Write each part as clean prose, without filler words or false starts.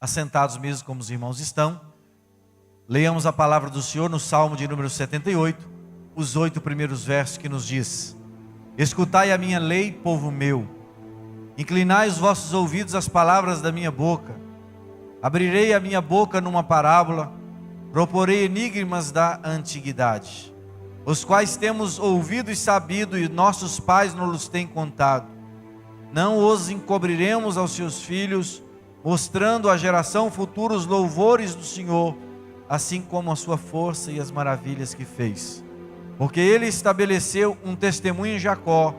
assentados mesmo como os irmãos estão. Leiamos a palavra do Senhor no Salmo de número 78, os 8 primeiros versos que nos diz: Escutai a minha lei, povo meu, inclinai os vossos ouvidos às palavras da minha boca. Abrirei a minha boca numa parábola, proporei enigmas da antiguidade, os quais temos ouvido e sabido, e nossos pais nos têm contado. Não os encobriremos aos seus filhos, mostrando à geração futura os louvores do Senhor, assim como a sua força e as maravilhas que fez. Porque ele estabeleceu um testemunho em Jacó,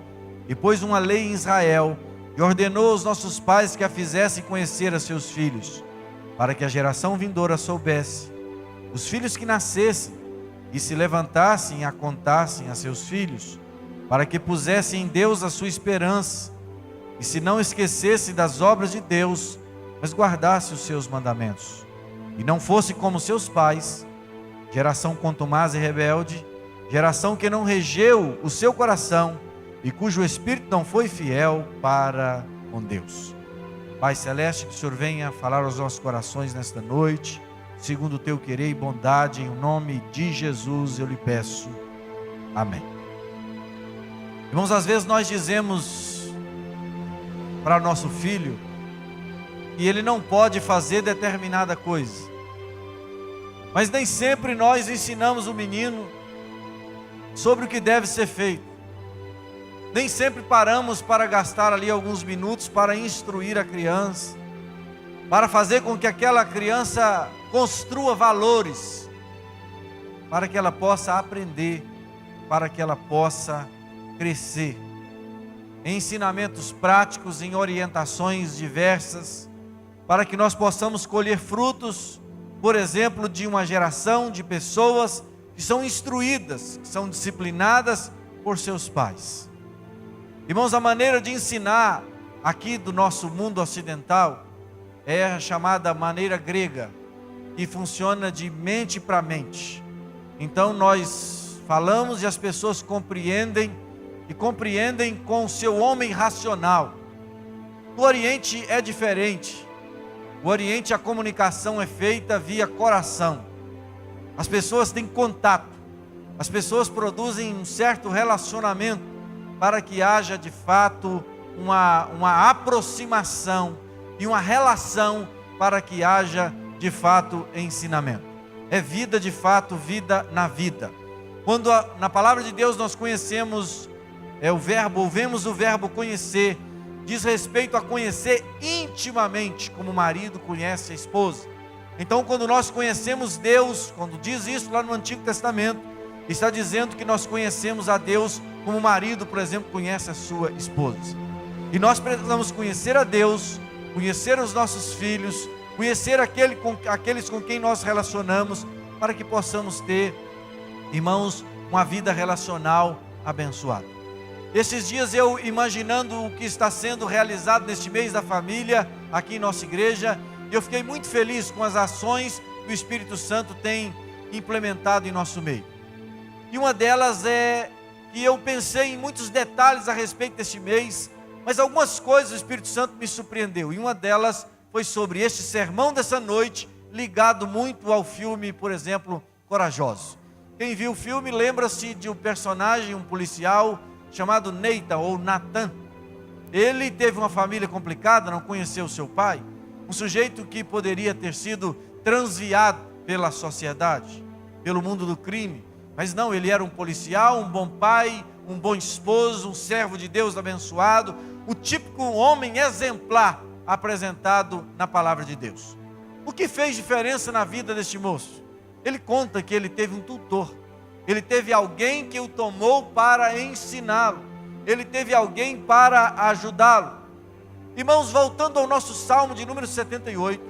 e pôs uma lei em Israel, e ordenou aos nossos pais que a fizessem conhecer a seus filhos, para que a geração vindoura soubesse, os filhos que nascessem, e se levantassem e a contassem a seus filhos, para que pusessem em Deus a sua esperança, e se não esquecesse das obras de Deus, mas guardasse os seus mandamentos, e não fosse como seus pais, geração contumaz e rebelde, geração que não regeu o seu coração, e cujo espírito não foi fiel para com Deus. Pai Celeste, que o Senhor venha falar aos nossos corações nesta noite, segundo o teu querer e bondade, em nome de Jesus eu lhe peço, amém. Irmãos, às vezes nós dizemos para nosso filho que ele não pode fazer determinada coisa, mas nem sempre nós ensinamos o menino sobre o que deve ser feito. Nem sempre paramos para gastar ali alguns minutos para instruir a criança, para fazer com que aquela criança construa valores, para que ela possa aprender, para que ela possa crescer. Em ensinamentos práticos, em orientações diversas, para que nós possamos colher frutos, por exemplo, de uma geração de pessoas que são instruídas, que são disciplinadas por seus pais. Irmãos, a maneira de ensinar aqui do nosso mundo ocidental é a chamada maneira grega, que funciona de mente para mente. Então nós falamos e as pessoas compreendem, e compreendem com o seu homem racional. No Oriente é diferente. No Oriente a comunicação é feita via coração. As pessoas têm contato, as pessoas produzem um certo relacionamento para que haja de fato uma aproximação e uma relação, para que haja de fato ensinamento. É vida de fato, vida na vida. Quando na palavra de Deus nós conhecemos o verbo, ouvemos o verbo conhecer, diz respeito a conhecer intimamente, como o marido conhece a esposa. Então, quando nós conhecemos Deus, quando diz isso lá no Antigo Testamento, está dizendo que nós conhecemos a Deus como o marido, por exemplo, conhece a sua esposa. E nós precisamos conhecer a Deus, conhecer os nossos filhos, conhecer aqueles com quem nós relacionamos, para que possamos ter, irmãos, uma vida relacional abençoada. Esses dias eu imaginando o que está sendo realizado neste mês da família, aqui em nossa igreja, eu fiquei muito feliz com as ações que o Espírito Santo tem implementado em nosso meio. E uma delas é que eu pensei em muitos detalhes a respeito deste mês, mas algumas coisas o Espírito Santo me surpreendeu. E uma delas foi sobre este sermão dessa noite, ligado muito ao filme, por exemplo, Corajosos. Quem viu o filme lembra-se de um personagem, um policial, chamado Nathan ou Nathan. Ele teve uma família complicada, não conheceu seu pai, um sujeito que poderia ter sido transviado pela sociedade, pelo mundo do crime, mas não, ele era um policial, um bom pai, um bom esposo, um servo de Deus abençoado, o típico homem exemplar apresentado na palavra de Deus. O que fez diferença na vida deste moço? Ele conta que ele teve um tutor, ele teve alguém que o tomou para ensiná-lo, ele teve alguém para ajudá-lo. Irmãos, voltando ao nosso Salmo de número 78,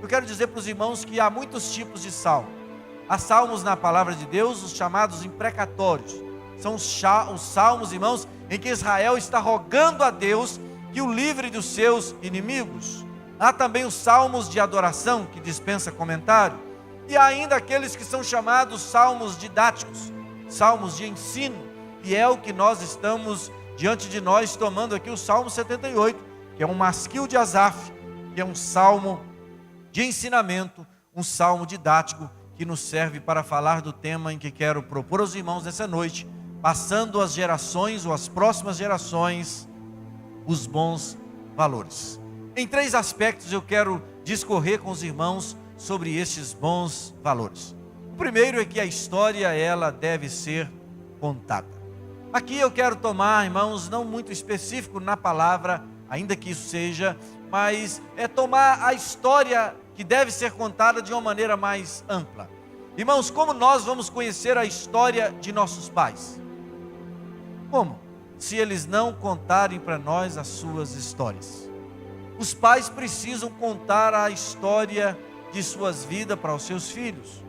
eu quero dizer para os irmãos que há muitos tipos de salmo. Há salmos na palavra de Deus, os chamados imprecatórios. São os salmos, irmãos, em que Israel está rogando a Deus que o livre dos seus inimigos. Há também os salmos de adoração, que dispensa comentário. E há ainda aqueles que são chamados salmos didáticos, salmos de ensino, e é o que nós estamos diante de nós tomando aqui o Salmo 78, que é um masquil de Asaf, que é um salmo de ensinamento, um salmo didático que nos serve para falar do tema em que quero propor aos irmãos nessa noite, passando às gerações ou às próximas gerações os bons valores. Em 3 aspectos eu quero discorrer com os irmãos sobre estes bons valores. O primeiro é que a história, ela deve ser contada. Aqui eu quero tomar, irmãos, não muito específico na palavra, ainda que isso seja, mas é tomar a história que deve ser contada de uma maneira mais ampla. Irmãos, como nós vamos conhecer a história de nossos pais? Como? Se eles não contarem para nós as suas histórias. Os pais precisam contar a história de suas vidas para os seus filhos.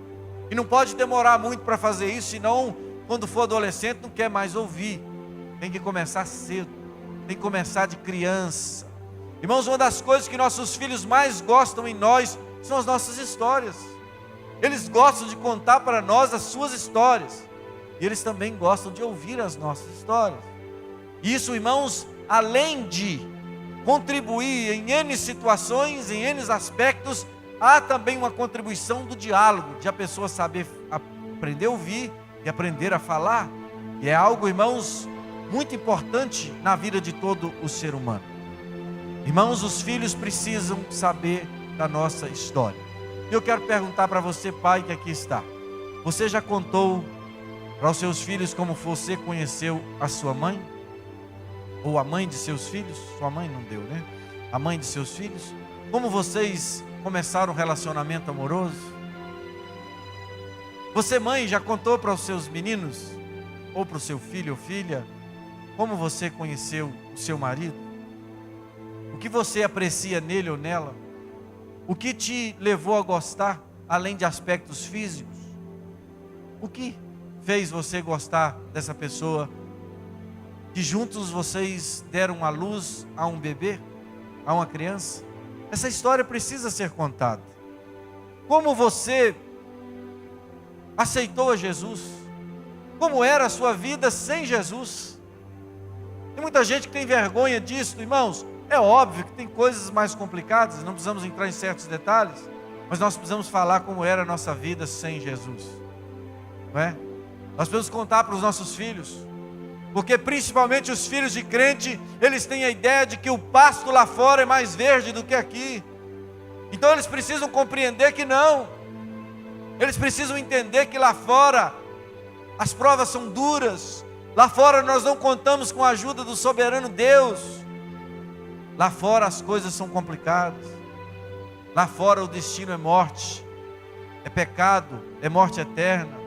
E não pode demorar muito para fazer isso, senão quando for adolescente não quer mais ouvir. Tem que começar cedo, tem que começar de criança. Irmãos, uma das coisas que nossos filhos mais gostam em nós são as nossas histórias. Eles gostam de contar para nós as suas histórias. E eles também gostam de ouvir as nossas histórias. Isso, irmãos, além de contribuir em N situações, em N aspectos, há também uma contribuição do diálogo, de a pessoa saber aprender a ouvir e aprender a falar. E é algo, irmãos, muito importante na vida de todo o ser humano. Irmãos, os filhos precisam saber da nossa história. E eu quero perguntar para você, pai, que aqui está. Você já contou para os seus filhos como você conheceu a sua mãe? Ou a mãe de seus filhos? Sua mãe não deu, né? A mãe de seus filhos? Como vocês começaram um relacionamento amoroso? Você, mãe, já contou para os seus meninos? Ou para o seu filho ou filha? Como você conheceu o seu marido? O que você aprecia nele ou nela? O que te levou a gostar, além de aspectos físicos? O que fez você gostar dessa pessoa? Que juntos vocês deram a luz a um bebê, a uma criança? Essa história precisa ser contada. Como você aceitou a Jesus? Como era a sua vida sem Jesus? Tem muita gente que tem vergonha disso, irmãos. É óbvio que tem coisas mais complicadas, não precisamos entrar em certos detalhes, mas nós precisamos falar como era a nossa vida sem Jesus, não é? Nós precisamos contar para os nossos filhos, porque principalmente os filhos de crente, eles têm a ideia de que o pasto lá fora é mais verde do que aqui. Então eles precisam compreender que não. Eles precisam entender que lá fora as provas são duras. Lá fora nós não contamos com a ajuda do soberano Deus. Lá fora as coisas são complicadas. Lá fora o destino é morte, é pecado, é morte eterna.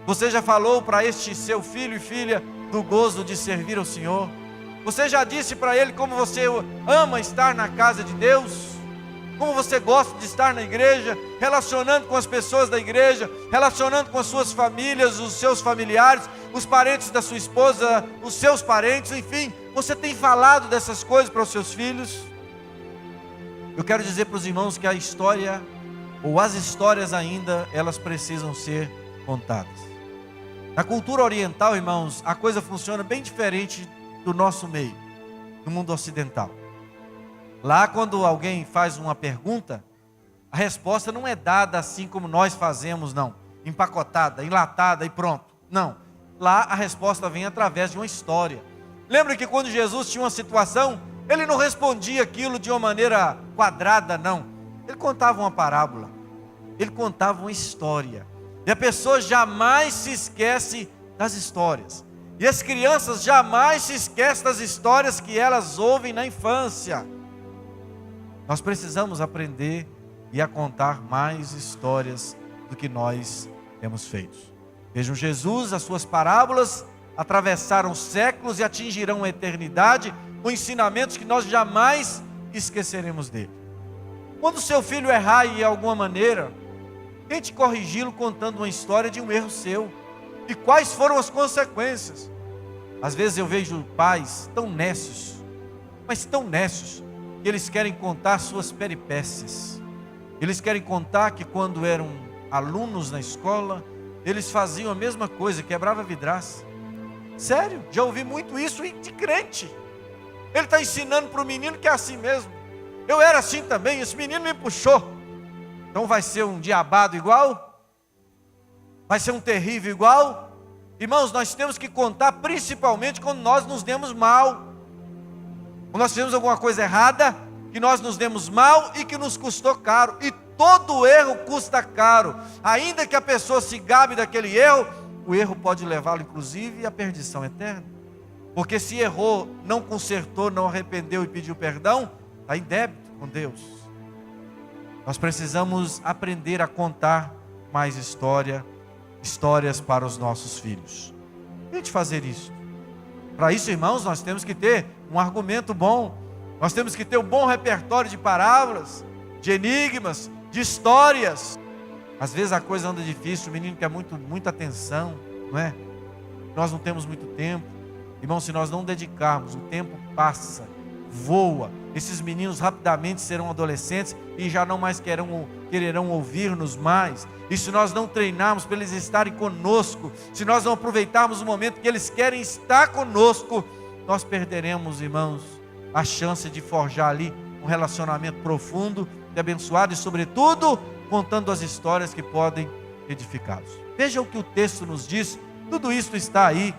Você já falou para este seu filho e filha do gozo de servir ao Senhor? Você já disse para ele como você ama estar na casa de Deus? Como você gosta de estar na igreja, relacionando com as pessoas da igreja, relacionando com as suas famílias, os seus familiares, os parentes da sua esposa, os seus parentes, enfim. Você tem falado dessas coisas para os seus filhos? Eu quero dizer para os irmãos que a história, ou as histórias ainda, elas precisam ser contadas. Na cultura oriental, irmãos, a coisa funciona bem diferente do nosso meio, no mundo ocidental. Lá, quando alguém faz uma pergunta, a resposta não é dada assim como nós fazemos, não. Empacotada, enlatada e pronto. Não. Lá a resposta vem através de uma história. Lembra que quando Jesus tinha uma situação, ele não respondia aquilo de uma maneira quadrada, não. Ele contava uma parábola. Ele contava uma história. E a pessoa jamais se esquece das histórias. E as crianças jamais se esquecem das histórias que elas ouvem na infância. Nós precisamos aprender e a contar mais histórias do que nós temos feito. Vejam, Jesus, as suas parábolas atravessaram séculos e atingirão a eternidade com ensinamentos que nós jamais esqueceremos dele. Quando seu filho errar em alguma maneira, tente corrigi-lo contando uma história de um erro seu e quais foram as consequências. Às vezes eu vejo pais tão nécios, mas tão nécios, que eles querem contar suas peripécias. Eles querem contar que quando eram alunos na escola, eles faziam a mesma coisa, quebrava vidraça. Sério, já ouvi muito isso de crente. Ele está ensinando para o menino que é assim mesmo. Eu era assim também, esse menino me puxou. Então vai ser um diabado igual? Vai ser um terrível igual? Irmãos, nós temos que contar principalmente quando nós nos demos mal. Quando nós fizemos alguma coisa errada, que nós nos demos mal e que nos custou caro. E todo erro custa caro. Ainda que a pessoa se gabe daquele erro, o erro pode levá-lo inclusive à perdição eterna. Porque se errou, não consertou, não arrependeu e pediu perdão, está em débito com Deus. Nós precisamos aprender a contar mais histórias para os nossos filhos. Tente fazer isso. Para isso, irmãos, nós temos que ter um argumento bom. Nós temos que ter um bom repertório de parábolas, de enigmas, de histórias. Às vezes a coisa anda difícil, o menino quer muita atenção, não é? Nós não temos muito tempo. Irmão, se nós não dedicarmos, o tempo passa, voa. Esses meninos rapidamente serão adolescentes e já não mais quererão ouvir-nos mais. E se nós não treinarmos para eles estarem conosco, se nós não aproveitarmos o momento que eles querem estar conosco, nós perderemos, irmãos, a chance de forjar ali um relacionamento profundo e abençoado e, sobretudo, contando as histórias que podem edificá-los. Veja o que o texto nos diz. Tudo isso está aí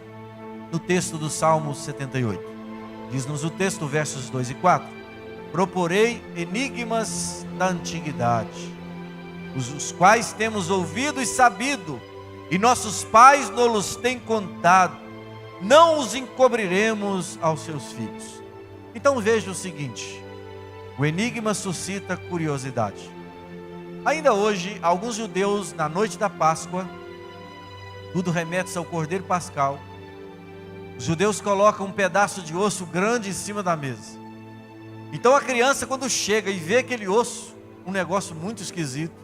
no texto do Salmo 78. Diz-nos o texto, versos 2 e 4. Proporei enigmas da antiguidade, os quais temos ouvido e sabido, e nossos pais nos têm contado. Não os encobriremos aos seus filhos. Então veja o seguinte: o enigma suscita curiosidade. Ainda hoje, alguns judeus, na noite da Páscoa, tudo remete ao Cordeiro Pascal, os judeus colocam um pedaço de osso grande em cima da mesa. Então a criança, quando chega e vê aquele osso, um negócio muito esquisito,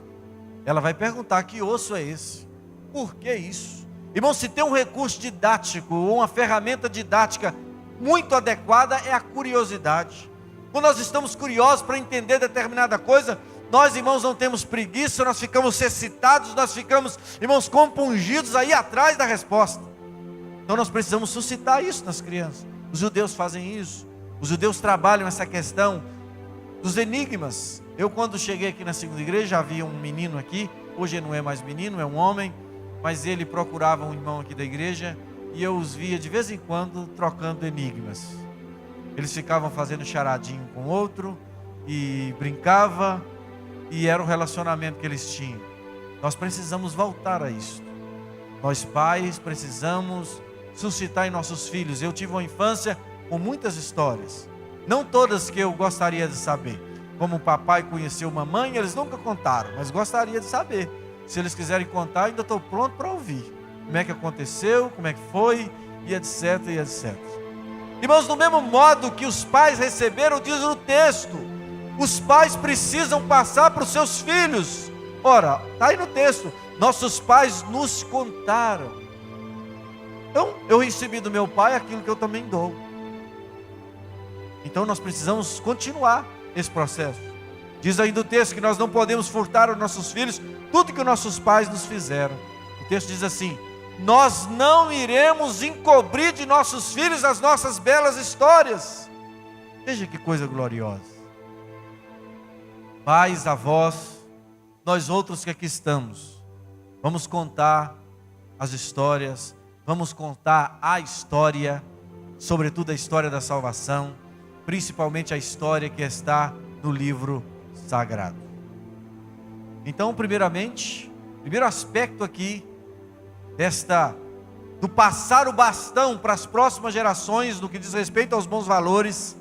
ela vai perguntar: que osso é esse? Por que isso? Irmão, se tem um recurso didático, ou uma ferramenta didática muito adequada, é a curiosidade. Quando nós estamos curiosos para entender determinada coisa, nós, irmãos, não temos preguiça, nós ficamos excitados, nós ficamos, irmãos, compungidos aí atrás da resposta. Então nós precisamos suscitar isso nas crianças. Os judeus fazem isso. Os judeus trabalham essa questão dos enigmas. Eu, quando cheguei aqui na segunda igreja, havia um menino aqui. Hoje ele não é mais menino, é um homem. Mas ele procurava um irmão aqui da igreja, e eu os via de vez em quando trocando enigmas. Eles ficavam fazendo charadinho com o outro, e brincava, e era o relacionamento que eles tinham. Nós precisamos voltar a isso. Nós pais precisamos suscitar em nossos filhos. Eu tive uma infância com muitas histórias, não todas que eu gostaria de saber. Como o papai conheceu mamãe, eles nunca contaram, mas gostaria de saber. Se eles quiserem contar, ainda estou pronto para ouvir. Como é que aconteceu, como é que foi, e etc, e etc. Irmãos, do mesmo modo que os pais receberam, diz no texto, os pais precisam passar para os seus filhos. Ora, está aí no texto, nossos pais nos contaram. Então, eu recebi do meu pai aquilo que eu também dou. Então, nós precisamos continuar esse processo. Diz aí do texto que nós não podemos furtar aos nossos filhos tudo que os nossos pais nos fizeram. O texto diz assim: nós não iremos encobrir de nossos filhos as nossas belas histórias. Veja que coisa gloriosa. Pais, avós, nós outros que aqui estamos, vamos contar as histórias, vamos contar a história, sobretudo a história da salvação, principalmente a história que está no livro sagrado. Então, primeiramente, primeiro aspecto aqui do passar o bastão para as próximas gerações, no que diz respeito aos bons valores,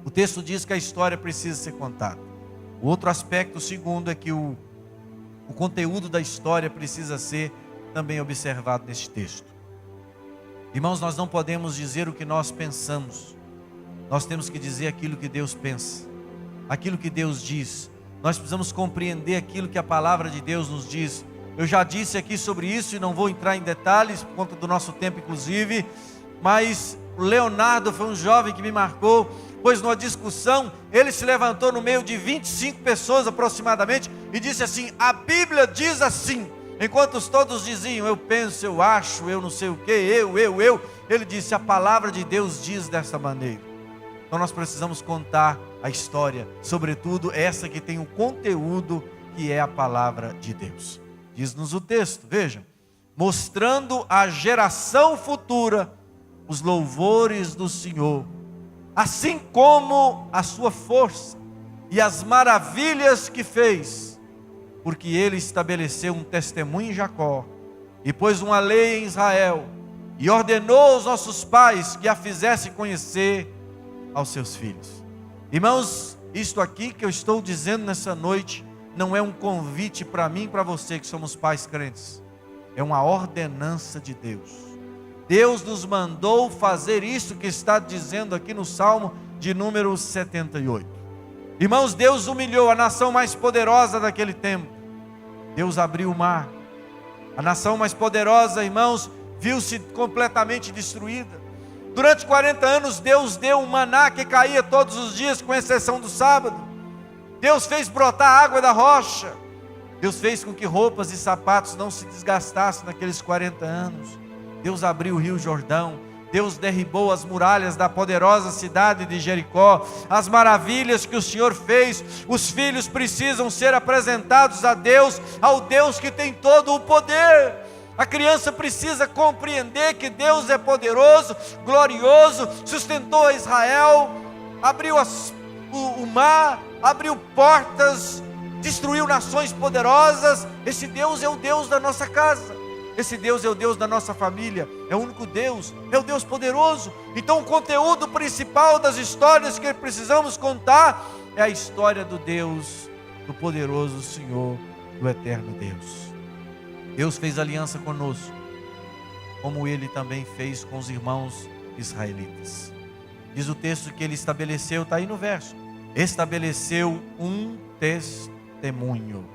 o texto diz que a história precisa ser contada. O outro aspecto, o segundo, é que o conteúdo da história precisa ser também observado neste texto. Irmãos, nós não podemos dizer o que nós pensamos, nós temos que dizer aquilo que Deus pensa, aquilo que Deus diz. Nós precisamos compreender aquilo que a palavra de Deus nos diz. Eu já disse aqui sobre isso e não vou entrar em detalhes por conta do nosso tempo inclusive, mas o Leonardo foi um jovem que me marcou, pois numa discussão ele se levantou no meio de 25 pessoas aproximadamente e disse assim: a Bíblia diz assim. Enquanto todos diziam: eu penso, eu acho, eu não sei o que, eu, ele disse: a palavra de Deus diz dessa maneira. Então nós precisamos contar a história, sobretudo essa que tem o conteúdo que é a palavra de Deus. Diz-nos o texto, vejam, mostrando à geração futura os louvores do Senhor, assim como a sua força e as maravilhas que fez, porque ele estabeleceu um testemunho em Jacó, e pôs uma lei em Israel, e ordenou aos nossos pais que a fizessem conhecer aos seus filhos. Irmãos, isto aqui que eu estou dizendo nessa noite, não é um convite para mim e para você que somos pais crentes, é uma ordenança de Deus. Deus nos mandou fazer isso que está dizendo aqui no Salmo de número 78. Irmãos, Deus humilhou a nação mais poderosa daquele tempo. Deus abriu o mar. A nação mais poderosa, irmãos, viu-se completamente destruída. Durante 40 anos, Deus deu um maná que caía todos os dias, com exceção do sábado. Deus fez brotar água da rocha. Deus fez com que roupas e sapatos não se desgastassem naqueles 40 anos. Deus abriu o rio Jordão. Deus derribou as muralhas da poderosa cidade de Jericó. As maravilhas que o Senhor fez. Os filhos precisam ser apresentados a Deus, ao Deus que tem todo o poder. A criança precisa compreender que Deus é poderoso, glorioso, sustentou a Israel, abriu o mar, abriu portas, destruiu nações poderosas. Esse Deus é o Deus da nossa casa. Esse Deus é o Deus da nossa família, é o único Deus, é o Deus poderoso. Então o conteúdo principal das histórias que precisamos contar é a história do Deus, do poderoso Senhor, do eterno Deus. Deus fez aliança conosco, como Ele também fez com os irmãos israelitas. Diz o texto que Ele estabeleceu, está aí no verso, estabeleceu um testemunho.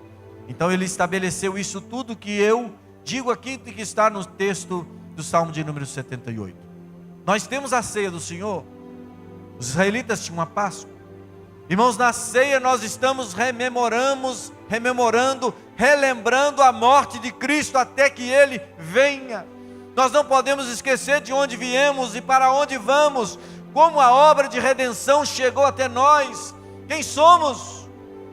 Então Ele estabeleceu isso tudo que eu digo aqui, que está no texto do Salmo de número 78. Nós temos a ceia do Senhor. Os israelitas tinham uma Páscoa. Irmãos, na ceia nós estamos relembrando a morte de Cristo até que Ele venha. Nós não podemos esquecer de onde viemos e para onde vamos, como a obra de redenção chegou até nós, quem somos,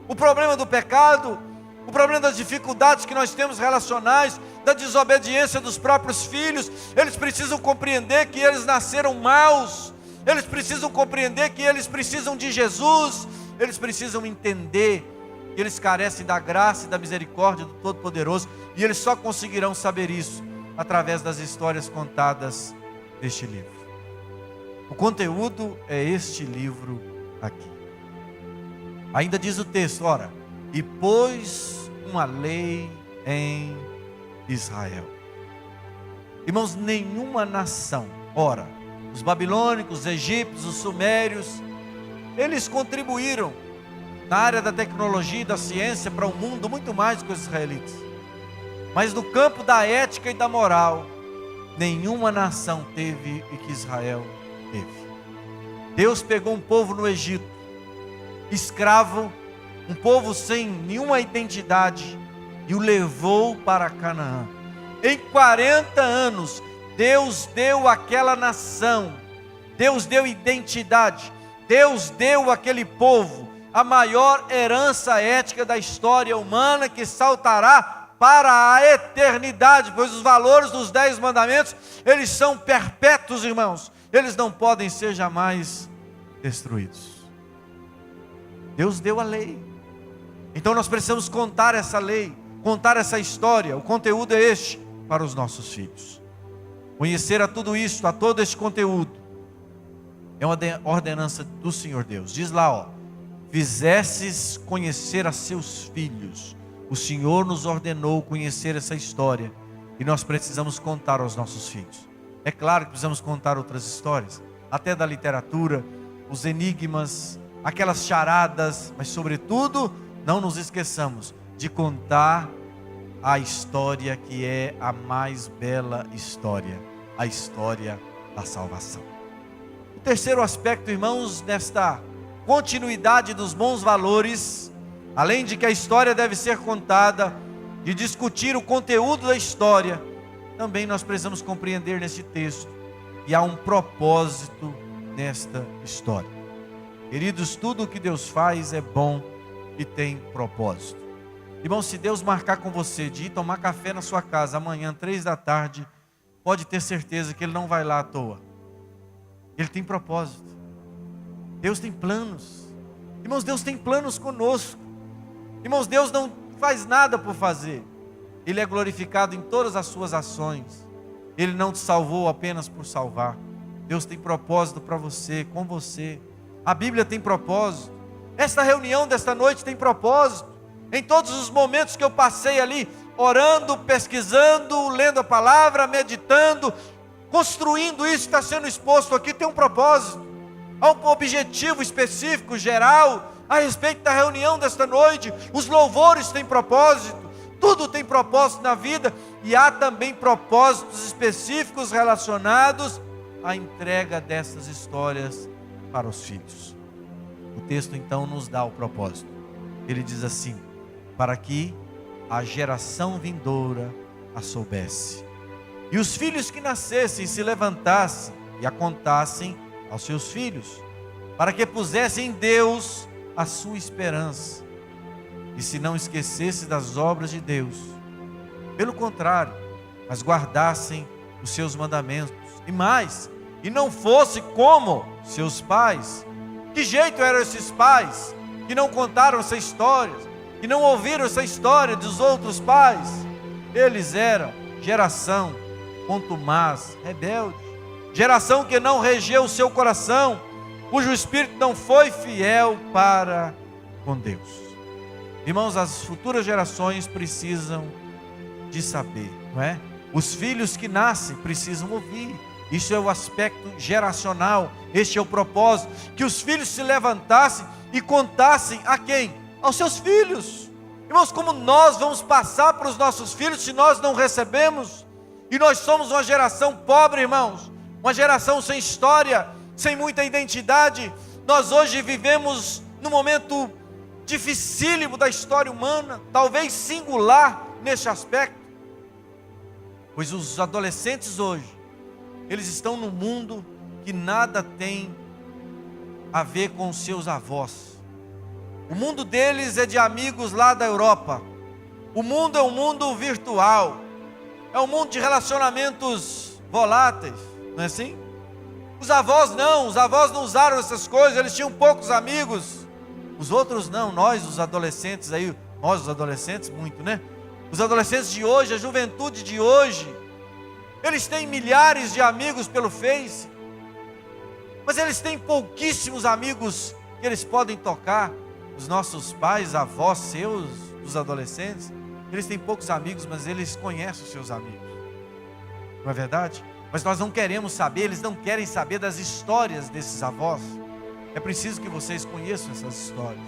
o problema do pecado, o problema das dificuldades que nós temos relacionais, da desobediência dos próprios filhos. Eles precisam compreender que eles nasceram maus, eles precisam compreender que eles precisam de Jesus, eles precisam entender que eles carecem da graça e da misericórdia do Todo-Poderoso, e eles só conseguirão saber isso através das histórias contadas neste livro. O conteúdo é este livro aqui. Ainda diz o texto, ora, e pôs uma lei em Israel. Irmãos, nenhuma nação, ora, os babilônicos, os egípcios, os sumérios, eles contribuíram na área da tecnologia e da ciência para o mundo muito mais do que os israelitas. Mas no campo da ética e da moral, nenhuma nação teve e que Israel teve. Deus pegou um povo no Egito, escravo, um povo sem nenhuma identidade, e o levou para Canaã. Em 40 anos, Deus deu àquela nação, Deus deu identidade, Deus deu àquele povo a maior herança ética da história humana, que saltará para a eternidade, pois os valores dos 10 mandamentos, eles são perpétuos, irmãos, eles não podem ser jamais destruídos. Deus deu a lei, então nós precisamos contar essa lei, contar essa história. O conteúdo é este para os nossos filhos. Conhecer a tudo isso, a todo este conteúdo, é uma ordenança do Senhor Deus. Diz lá, ó, fizesses conhecer a seus filhos. O Senhor nos ordenou conhecer essa história, e nós precisamos contar aos nossos filhos. É claro que precisamos contar outras histórias, até da literatura, os enigmas, aquelas charadas, mas sobretudo, não nos esqueçamos de contar a história que é a mais bela história, a história da salvação. O terceiro aspecto, irmãos, nesta continuidade dos bons valores, além de que a história deve ser contada, de discutir o conteúdo da história, também nós precisamos compreender nesse texto que há um propósito nesta história. Queridos, tudo o que Deus faz é bom e tem propósito. Irmão, se Deus marcar com você de ir tomar café na sua casa amanhã, 3 da tarde, pode ter certeza que Ele não vai lá à toa. Ele tem propósito. Deus tem planos. Irmãos, Deus tem planos conosco. Irmãos, Deus não faz nada por fazer. Ele é glorificado em todas as suas ações. Ele não te salvou apenas por salvar. Deus tem propósito para você, com você. A Bíblia tem propósito. Esta reunião desta noite tem propósito. Em todos os momentos que eu passei ali, orando, pesquisando, lendo a palavra, meditando, construindo isso que está sendo exposto aqui, tem um propósito. Há um objetivo específico, geral, a respeito da reunião desta noite. Os louvores têm propósito, tudo tem propósito na vida, e há também propósitos específicos relacionados à entrega dessas histórias para os filhos. O texto então nos dá o propósito. Ele diz assim: para que a geração vindoura a soubesse, e os filhos que nascessem se levantassem e a contassem aos seus filhos, para que pusessem em Deus a sua esperança, e se não esquecesse das obras de Deus, pelo contrário, mas guardassem os seus mandamentos, e mais, e não fosse como seus pais. Que jeito eram esses pais que não contaram essa história, que não ouviram essa história dos outros pais? Eles eram geração contumaz, rebelde, geração que não regeu o seu coração, cujo espírito não foi fiel para com Deus. Irmãos, as futuras gerações precisam de saber, não é? Os filhos que nascem precisam ouvir. Isso é o aspecto geracional. Este é o propósito, que os filhos se levantassem e contassem a quem? Aos seus filhos. Irmãos, como nós vamos passar para os nossos filhos se nós não recebemos? E nós somos uma geração pobre, irmãos, uma geração sem história, sem muita identidade. Nós hoje vivemos num momento dificílimo da história humana, talvez singular nesse aspecto, pois os adolescentes hoje, eles estão num mundo que nada tem a ver com seus avós. O mundo deles é de amigos lá da Europa. O mundo é um mundo virtual, é um mundo de relacionamentos voláteis, não é assim? Os avós não usaram essas coisas, eles tinham poucos amigos. Os outros não, nós os adolescentes aí, nós os adolescentes muito, né? Os adolescentes de hoje, a juventude de hoje, eles têm milhares de amigos pelo Face, mas eles têm pouquíssimos amigos que eles podem tocar. Os nossos pais, avós seus, dos adolescentes, eles têm poucos amigos, mas eles conhecem os seus amigos, não é verdade? Mas nós não queremos saber, eles não querem saber das histórias desses avós. É preciso que vocês conheçam essas histórias.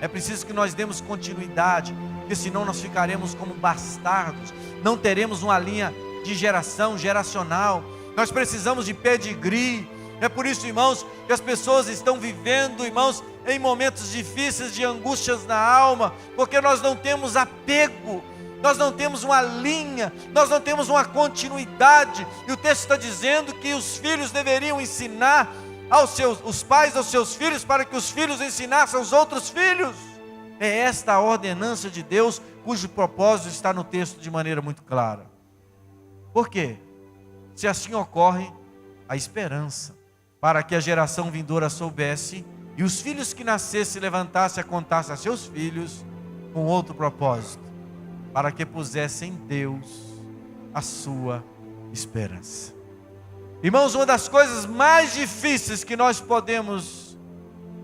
É preciso que nós demos continuidade, porque senão nós ficaremos como bastardos. Não teremos uma linha de geracional. Nós precisamos de pedigree. É por isso, irmãos, que as pessoas estão vivendo, irmãos, em momentos difíceis de angústias na alma, porque nós não temos apego, nós não temos uma linha, nós não temos uma continuidade. E o texto está dizendo que os filhos deveriam ensinar os pais aos seus filhos, para que os filhos ensinassem aos outros filhos. É esta a ordenança de Deus, cujo propósito está no texto de maneira muito clara. Por quê? Se assim ocorre, a esperança, para que a geração vindoura soubesse, e os filhos que nascessem se levantassem a contar a seus filhos, com outro propósito, para que pusessem em Deus a sua esperança. Irmãos, uma das coisas mais difíceis que nós podemos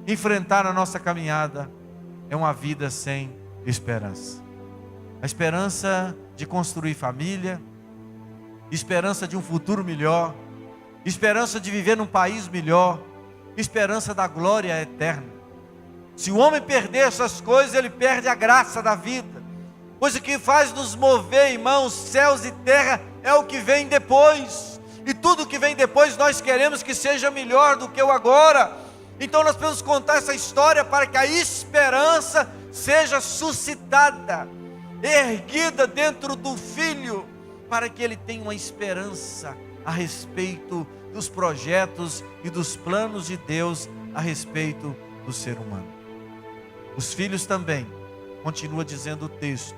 enfrentar na nossa caminhada é uma vida sem esperança. A esperança de construir família, esperança de um futuro melhor, esperança de viver num país melhor, esperança da glória eterna. Se o homem perder essas coisas, ele perde a graça da vida. Pois o que faz nos mover, irmãos, céus e terra, é o que vem depois. E tudo que vem depois nós queremos que seja melhor do que o agora. Então nós precisamos contar essa história para que a esperança seja suscitada, erguida dentro do filho, para que ele tenha uma esperança a respeito dos projetos e dos planos de Deus a respeito do ser humano. Os filhos também continua dizendo o texto,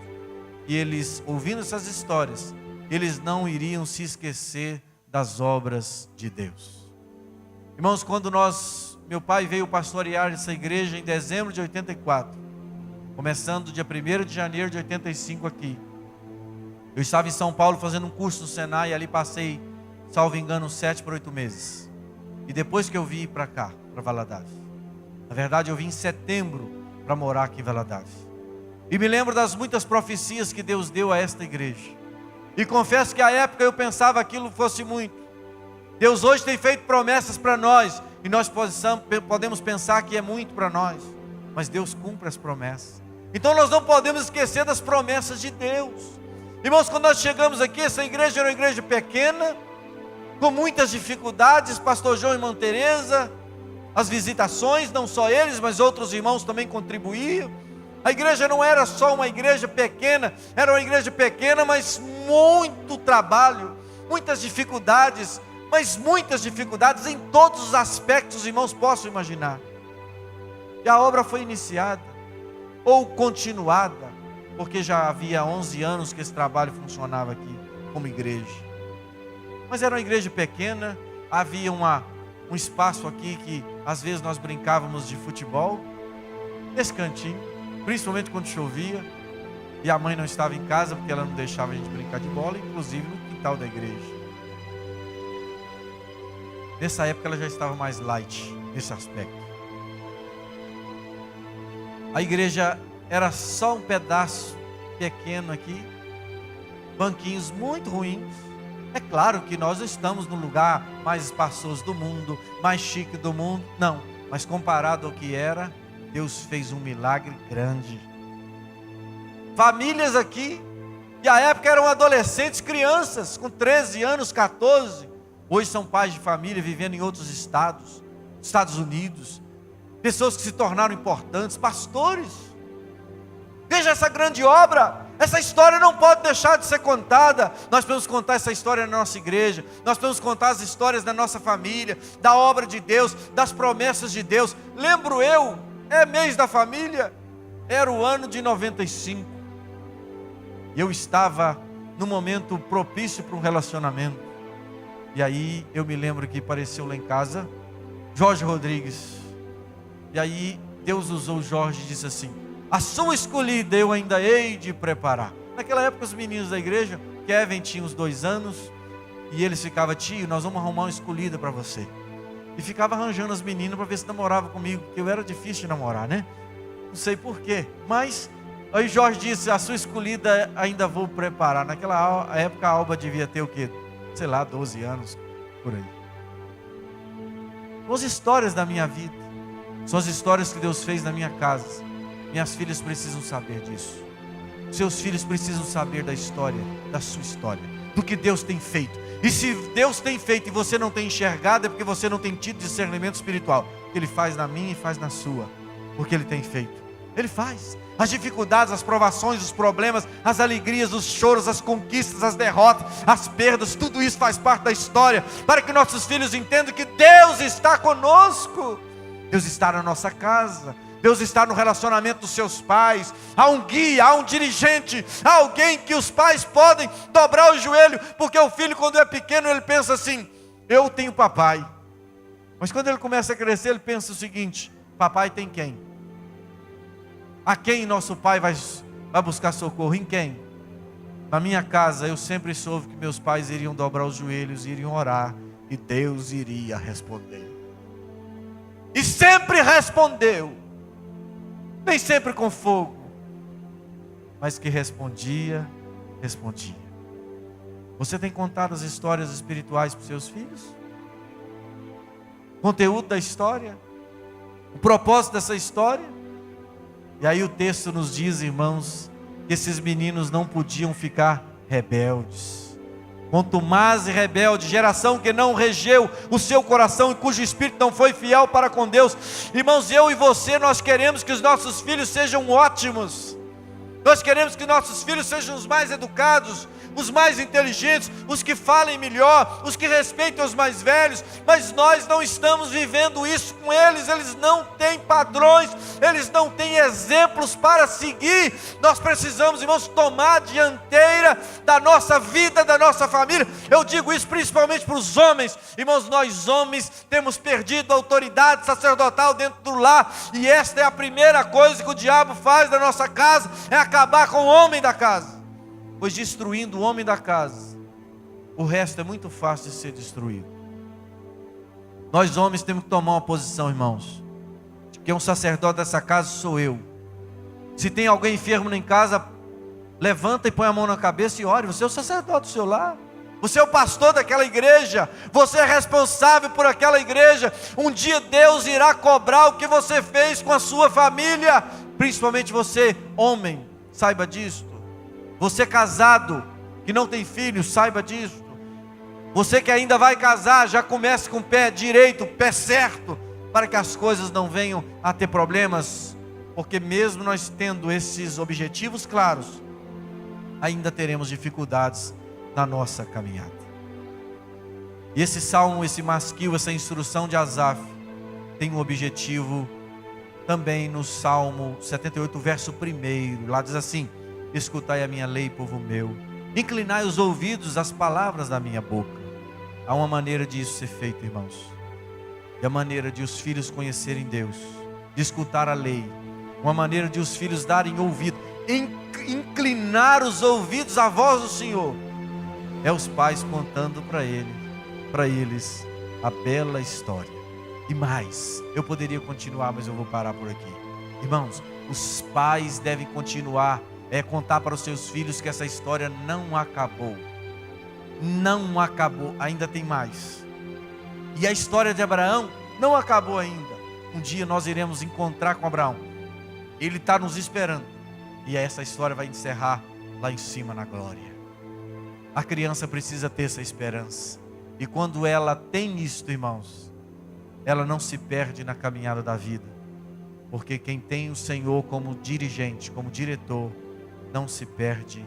que eles, ouvindo essas histórias, eles não iriam se esquecer das obras de Deus. Irmãos, quando meu pai veio pastorear essa igreja em dezembro de 84, começando dia 1º de janeiro de 85 aqui, eu estava em São Paulo fazendo um curso no Senai, e ali passei, salvo engano, 7 para 8 meses. E depois que eu vim para cá, para Valadares, na verdade eu vim em setembro para morar aqui em Valadares. E me lembro das muitas profecias que Deus deu a esta igreja. E confesso que à época eu pensava aquilo fosse muito. Deus hoje tem feito promessas para nós, e nós podemos pensar que é muito para nós, mas Deus cumpre as promessas. Então nós não podemos esquecer das promessas de Deus. Irmãos, quando nós chegamos aqui, essa igreja era uma igreja pequena, com muitas dificuldades, pastor João e irmã Teresa, as visitações, não só eles, mas outros irmãos também contribuíam. A igreja não era só uma igreja pequena, era uma igreja pequena, mas muito trabalho, muitas dificuldades, mas muitas dificuldades em todos os aspectos, os irmãos possam imaginar. E a obra foi iniciada, ou continuada, porque já havia 11 anos que esse trabalho funcionava aqui, como igreja. Mas era uma igreja pequena, havia um espaço aqui que às vezes nós brincávamos de futebol, nesse cantinho, principalmente quando chovia, e a mãe não estava em casa, porque ela não deixava a gente brincar de bola, inclusive no quintal da igreja. Nessa época ela já estava mais light, nesse aspecto. A igreja era só um pedaço pequeno aqui, banquinhos muito ruins. É claro que nós estamos no lugar mais espaçoso do mundo, mais chique do mundo, não, mas comparado ao que era, Deus fez um milagre grande. Famílias aqui, que à época eram adolescentes, crianças, com 13 anos, 14, hoje são pais de família, vivendo em outros estados, Estados Unidos, pessoas que se tornaram importantes, pastores. Veja essa grande obra, essa história não pode deixar de ser contada. Nós podemos contar essa história na nossa igreja, nós podemos contar as histórias da nossa família, da obra de Deus, das promessas de Deus. Lembro eu, mês da família, era o ano de 95, e eu estava num momento propício para um relacionamento, e aí eu me lembro que apareceu lá em casa, Jorge Rodrigues, e aí Deus usou o Jorge e disse assim: a sua escolhida eu ainda hei de preparar. Naquela época os meninos da igreja, Kevin tinha uns 2 anos, e eles ficavam: tio, nós vamos arrumar uma escolhida para você. E ficava arranjando as meninas para ver se namorava comigo, porque eu era difícil de namorar, né? Não sei porquê, mas aí Jorge disse: a sua escolhida ainda vou preparar. Naquela época a Alba devia ter o quê? Sei lá, 12 anos, por aí. As histórias da minha vida são as histórias que Deus fez na minha casa. Minhas filhas precisam saber disso. Seus filhos precisam saber da história, da sua história, do que Deus tem feito. E se Deus tem feito e você não tem enxergado, é porque você não tem tido discernimento espiritual. Que Ele faz na minha e faz na sua, porque Ele tem feito. Ele faz. As dificuldades, as provações, os problemas, as alegrias, os choros, as conquistas, as derrotas, as perdas, tudo isso faz parte da história, para que nossos filhos entendam que Deus está conosco. Deus está na nossa casa, Deus está no relacionamento dos seus pais. Há um guia, há um dirigente, há alguém que os pais podem dobrar o joelho, porque o filho, quando é pequeno, ele pensa assim: eu tenho papai. Mas quando ele começa a crescer, ele pensa o seguinte: papai tem quem? A quem nosso pai vai buscar socorro? Em quem? Na minha casa eu sempre soube que meus pais iriam dobrar os joelhos, iriam orar, e Deus iria responder. E sempre respondeu. Nem sempre com fogo, mas que respondia. Você tem contado as histórias espirituais para os seus filhos? Conteúdo da história? O propósito dessa história? E aí o texto nos diz, irmãos, que esses meninos não podiam ficar rebeldes. Contumaz e rebelde, geração que não regeu o seu coração e cujo espírito não foi fiel para com Deus. Irmãos, eu e você, nós queremos que os nossos filhos sejam ótimos. Nós queremos que nossos filhos sejam os mais educados, os mais inteligentes, os que falem melhor, os que respeitem os mais velhos, mas nós não estamos vivendo isso com eles. Eles não têm padrões, eles não têm exemplos para seguir. Nós precisamos, irmãos, tomar a dianteira da nossa vida, da nossa família. Eu digo isso principalmente para os homens. Irmãos, nós homens temos perdido a autoridade sacerdotal dentro do lar, e esta é a primeira coisa que o diabo faz na nossa casa, é acabar com o homem da casa. Pois destruindo o homem da casa, o resto é muito fácil de ser destruído. Nós homens temos que tomar uma posição, irmãos, de que um sacerdote dessa casa sou eu. Se tem alguém enfermo em casa, levanta e põe a mão na cabeça e ore. Você é o sacerdote do seu lar, você é o pastor daquela igreja, você é responsável por aquela igreja. Um dia Deus irá cobrar o que você fez com a sua família, principalmente você, homem, saiba disso. Você casado, que não tem filhos, saiba disso. Você que ainda vai casar, já comece com o pé direito, o pé certo, para que as coisas não venham a ter problemas, porque mesmo nós tendo esses objetivos claros, ainda teremos dificuldades na nossa caminhada. E esse salmo, esse masquil, essa instrução de Asaf, tem um objetivo também no Salmo 78, verso 1, lá diz assim: escutai a minha lei, povo meu, inclinai os ouvidos às palavras da minha boca. Há uma maneira de isso ser feito, irmãos, e a maneira de os filhos conhecerem Deus, de escutar a lei, uma maneira de os filhos darem ouvido, inclinar os ouvidos à voz do Senhor, é os pais contando para eles a bela história. E mais, eu poderia continuar, mas eu vou parar por aqui. Irmãos, os pais devem continuar contar para os seus filhos que essa história não acabou. Não acabou, ainda tem mais. E a história de Abraão não acabou ainda. Um dia nós iremos encontrar com Abraão. Ele está nos esperando. E essa história vai encerrar lá em cima na glória. A criança precisa ter essa esperança. E quando ela tem isto, irmãos, ela não se perde na caminhada da vida. Porque quem tem o Senhor como dirigente, como diretor, não se perde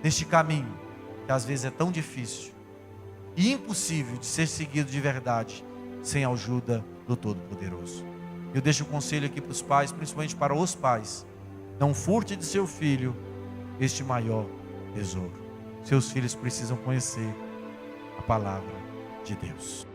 neste caminho, que às vezes é tão difícil e impossível de ser seguido de verdade, sem a ajuda do Todo-Poderoso. Eu deixo um conselho aqui para os pais, principalmente para os pais: não furte de seu filho este maior tesouro. Seus filhos precisam conhecer a palavra de Deus.